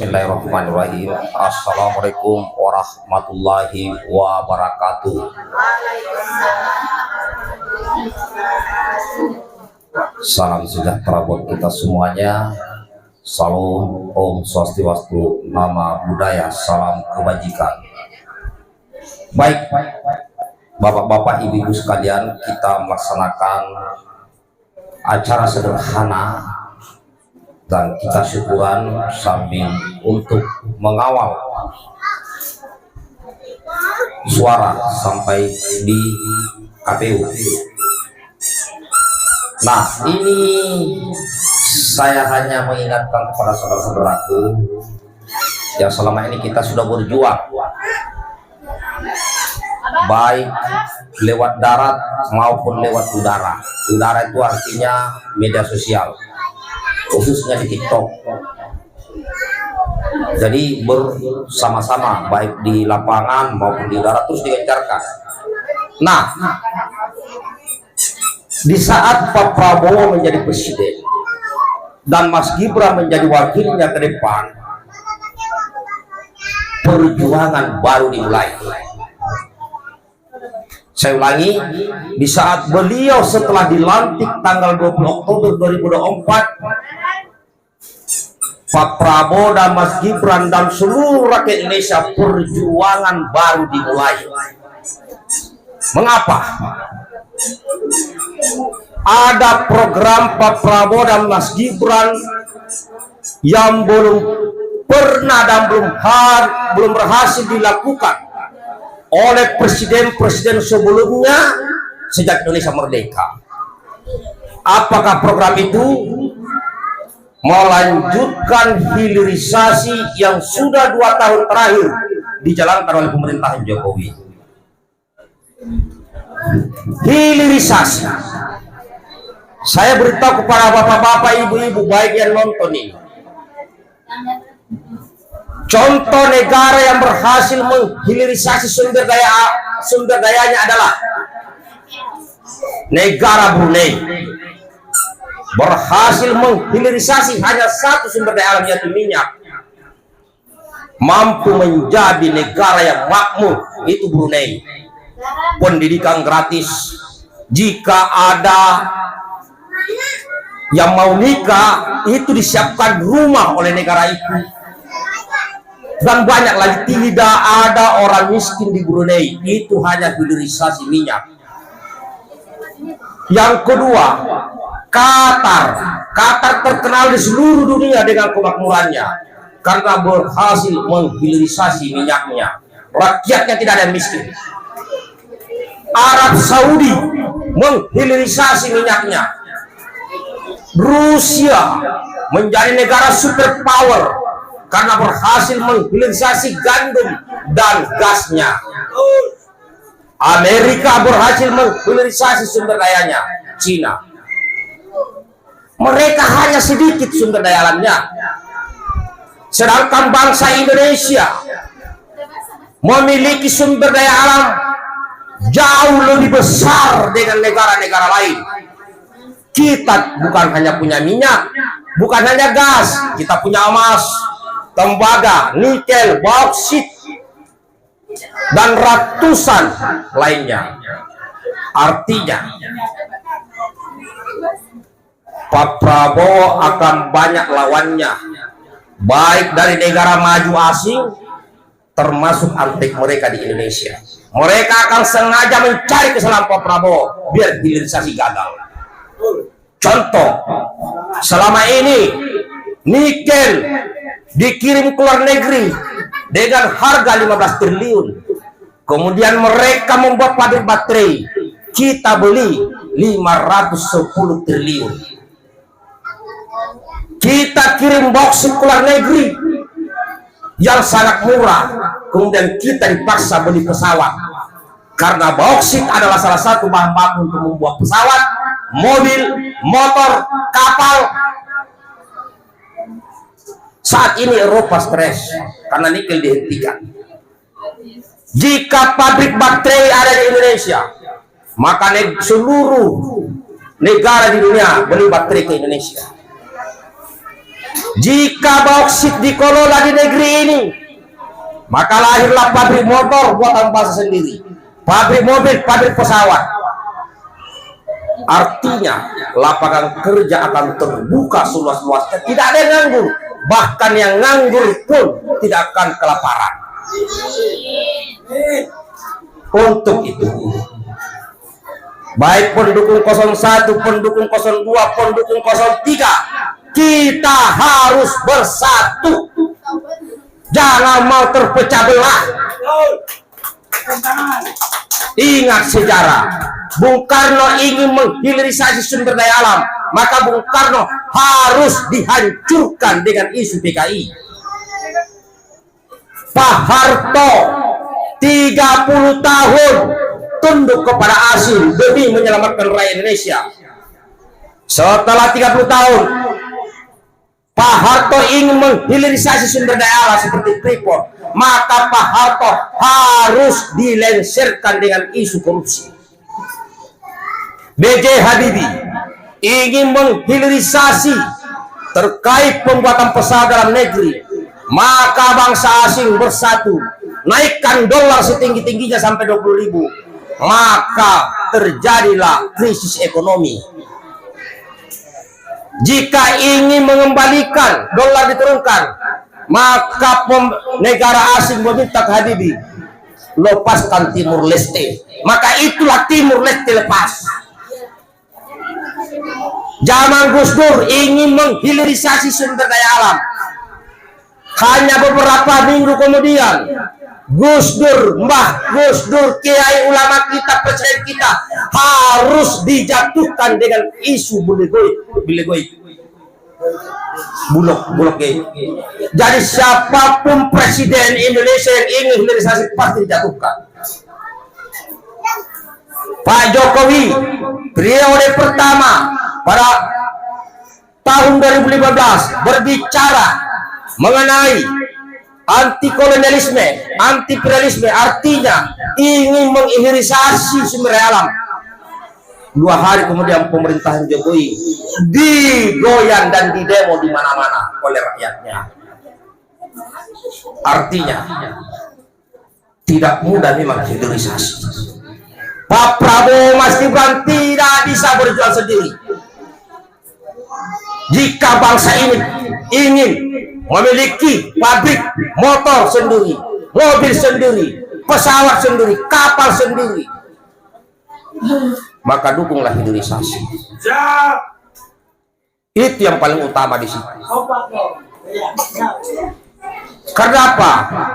Bismillahirrahmanirrahim. Assalamualaikum warahmatullahi wabarakatuh. Salam sejahtera buat kita semuanya. Salam Om Swastiastu, Nama Budaya, salam kebajikan. Baik, Bapak-bapak, Ibu-ibu sekalian, kita melaksanakan acara sederhana dan kita syukuran sambil untuk mengawal suara sampai di KPU. Nah, ini saya hanya mengingatkan kepada saudara-saudaraku yang selama ini kita sudah berjuang, baik lewat darat maupun lewat udara. Udara itu artinya media sosial, khususnya di TikTok. Jadi bersama-sama baik di lapangan maupun di udara terus digencarkan. Nah, di saat Pak Prabowo menjadi presiden dan Mas Gibran menjadi wakilnya ke depan, perjuangan baru dimulai. Saya ulangi, di saat beliau setelah dilantik tanggal 20 Oktober 2024, Pak Prabowo dan Mas Gibran dan seluruh rakyat Indonesia, perjuangan baru dimulai. Mengapa? Ada program Pak Prabowo dan Mas Gibran yang belum pernah dan belum berhasil dilakukan oleh presiden-presiden sebelumnya sejak Indonesia merdeka. Apakah program itu? Melanjutkan hilirisasi yang sudah 2 tahun terakhir dijalankan oleh pemerintahan Jokowi. Hilirisasi. Saya beritahu kepada bapak-bapak, ibu-ibu baik yang nonton ini, contoh negara yang berhasil menghilirisasi sumber dayanya adalah negara Brunei. Berhasil menghilirisasi hanya satu sumber daya alam, yaitu minyak. Mampu menjadi negara yang makmur, itu Brunei. Pendidikan gratis. Jika ada yang mau nikah, itu disiapkan rumah oleh negara itu. Dan banyak lagi, tidak ada orang miskin di Brunei. Itu hanya hilirisasi minyak. Yang kedua, Qatar terkenal di seluruh dunia dengan kemakmurannya karena berhasil menghilirisasi minyaknya. Rakyatnya tidak ada yang miskin. Arab Saudi menghilirisasi minyaknya. Rusia menjadi negara superpower karena berhasil menghilirisasi gandum dan gasnya. Amerika berhasil menghilirisasi sumber dayanya. Cina, mereka hanya sedikit sumber daya alamnya, sedangkan bangsa Indonesia memiliki sumber daya alam jauh lebih besar dengan negara-negara lain. Kita bukan hanya punya minyak, bukan hanya gas, kita punya emas, tembaga, nikel, bauksit, dan ratusan lainnya. Artinya Pak Prabowo akan banyak lawannya, baik dari negara maju asing termasuk antek mereka di Indonesia. Mereka akan sengaja mencari kesalahan Pak Prabowo biar hilirisasi gagal. Contoh, selama ini nikel dikirim ke luar negeri dengan harga 15 triliun. Kemudian mereka membuat pabrik baterai, kita beli 510 triliun. Kita kirim bauksit ke luar negeri yang sangat murah, kemudian kita dipaksa beli pesawat karena bauksit adalah salah satu bahan baku untuk membuat pesawat, mobil, motor, kapal. Saat ini Eropa stres karena nikel dihentikan. Jika pabrik baterai ada di Indonesia, maka seluruh negara di dunia beli baterai ke Indonesia. Jika bauksit dikelola di negeri ini, maka lahirlah pabrik motor buatan bangsa sendiri, pabrik mobil, pabrik pesawat. Artinya lapangan kerja akan terbuka seluas-luasnya, tidak ada yang nganggur, bahkan yang nganggur pun tidak akan kelaparan. Untuk itu, baik pendukung 01, pendukung 02, pendukung 03, kita harus bersatu, jangan mau terpecah belah. Ingat sejarah, Bung Karno ingin menghilirisasi sumber daya alam, maka Bung Karno harus dihancurkan dengan isu PKI. Pak Harto 30 tahun tunduk kepada asing demi menyelamatkan rakyat Indonesia. Setelah 30 tahun Pak Harto ingin menghilirisasi sumber daya alam seperti Freeport, maka Pak Harto harus dilengsarkan dengan isu korupsi. B.J. Habibie ingin menghilirisasi terkait pembuatan pesawat dalam negeri, maka bangsa asing bersatu, naikkan dolar setinggi-tingginya sampai 20.000, maka terjadilah krisis ekonomi. Jika ingin mengembalikan dolar diturunkan, maka negara asing meminta ke Habibie, lepaskan Timur Leste, maka itulah Timur Leste lepas. Zaman Gus Dur ingin menghilirisasi sumber daya alam, hanya beberapa minggu kemudian Gus Dur, Mbah Gus Dur, kiai ulama kita, presiden kita harus dijatuhkan dengan isu bulog, jadi siapapun presiden Indonesia yang ingin hilirisasi pasti dijatuhkan. Pak Jokowi periode pertama pada tahun 2015 berbicara mengenai anti kolonialisme, anti imperialisme, artinya ingin menghilirisasi sumber daya alam. 2 hari kemudian pemerintahan Jokowi digoyang dan didemo di mana-mana oleh rakyatnya. Artinya tidak mudah memang hilirisasi. Pak Prabowo, Mas Gibran tidak bisa berjuang sendiri. Jika bangsa ini ingin memiliki pabrik motor sendiri, mobil sendiri, pesawat sendiri, kapal sendiri, maka dukunglah hilirisasi. Itu yang paling utama di situ. Karena apa?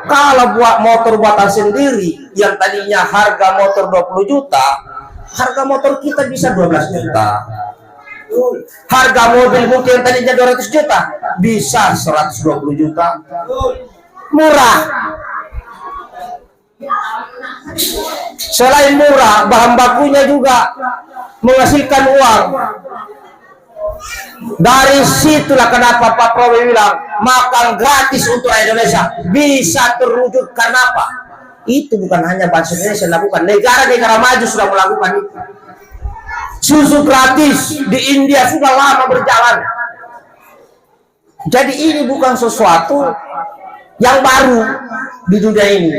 Kalau buat motor buatan sendiri yang tadinya harga motor 20 juta, harga motor kita bisa 12 juta. Harga mobil mungkin yang tadinya 200 juta bisa 120 juta. Murah. Selain murah, bahan bakunya juga menghasilkan uang. Dari situlah kenapa Pak Prabowo bilang makan gratis untuk rakyat Indonesia bisa terwujud. Karena apa? Itu bukan hanya bangsa Indonesia lakukan, negara-negara maju sudah melakukan itu. Susu gratis di India sudah lama berjalan. Jadi ini bukan sesuatu yang baru di dunia ini.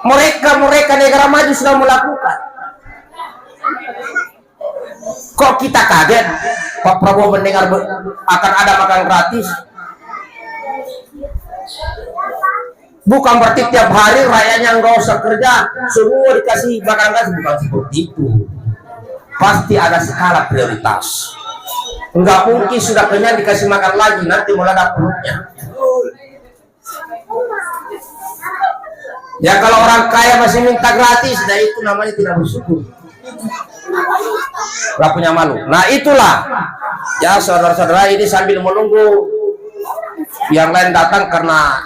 Mereka negara maju sudah melakukan. Kok kita kaget Pak Prabowo mendengar akan ada makan gratis? Bukan berarti tiap hari rakyatnya nggak usah kerja, semua dikasih makan gratis, bukan seperti itu. Pasti ada skala prioritas. Enggak mungkin sudah kenyang dikasih makan lagi, nanti meledak perutnya. Ya kalau orang kaya masih minta gratis, nah itu namanya tidak bersyukur. Gak punya malu. Nah itulah ya saudara-saudara, ini sambil menunggu yang lain datang, karena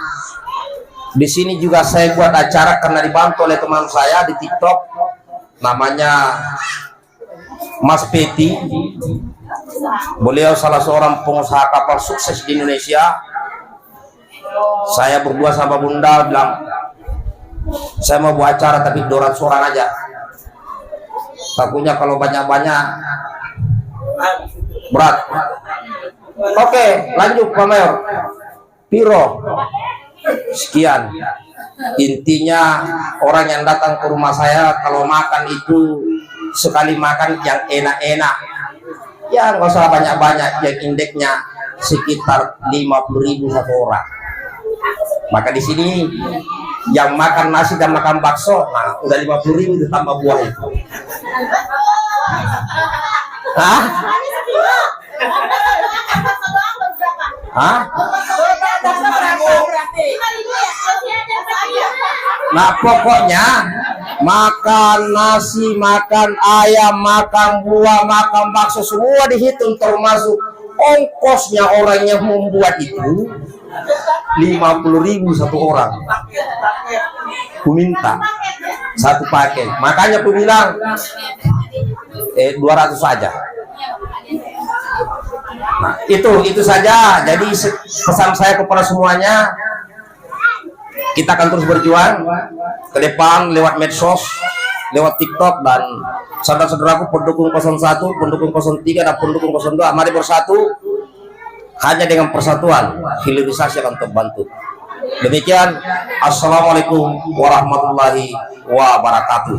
di sini juga saya buat acara karena dibantu oleh teman saya di TikTok, namanya Mas Peti. Beliau salah seorang pengusaha kapal sukses di Indonesia. Saya berdua sama Bunda bilang, saya mau buat acara tapi 200 orang aja. Takutnya kalau banyak-banyak berat. Oke, lanjut Pak Mayor. Piro. Sekian. Intinya orang yang datang ke rumah saya kalau makan itu sekali makan yang enak-enak. Ya nggak usah banyak-banyak, yang indeksnya sekitar 50.000 satu orang. Maka di sini yang makan nasi dan makan bakso, nah udah 50.000 ditambah buah itu. Hah? Hah? Nah pokoknya makan nasi, makan ayam, makan buah, makan bakso semua dihitung, termasuk ongkosnya orang yang membuat itu 50.000 satu orang. Ku minta satu paket, makanya aku bilang 200 saja. Nah, itu saja. Jadi pesan saya kepada semuanya, kita akan terus berjuang ke depan lewat medsos, lewat TikTok, dan saudara-saudaraku pendukung 01, pendukung 03, dan pendukung 02, mari bersatu. Hanya dengan persatuan hilirisasi akan terbantu. Demikian, assalamualaikum warahmatullahi wabarakatuh.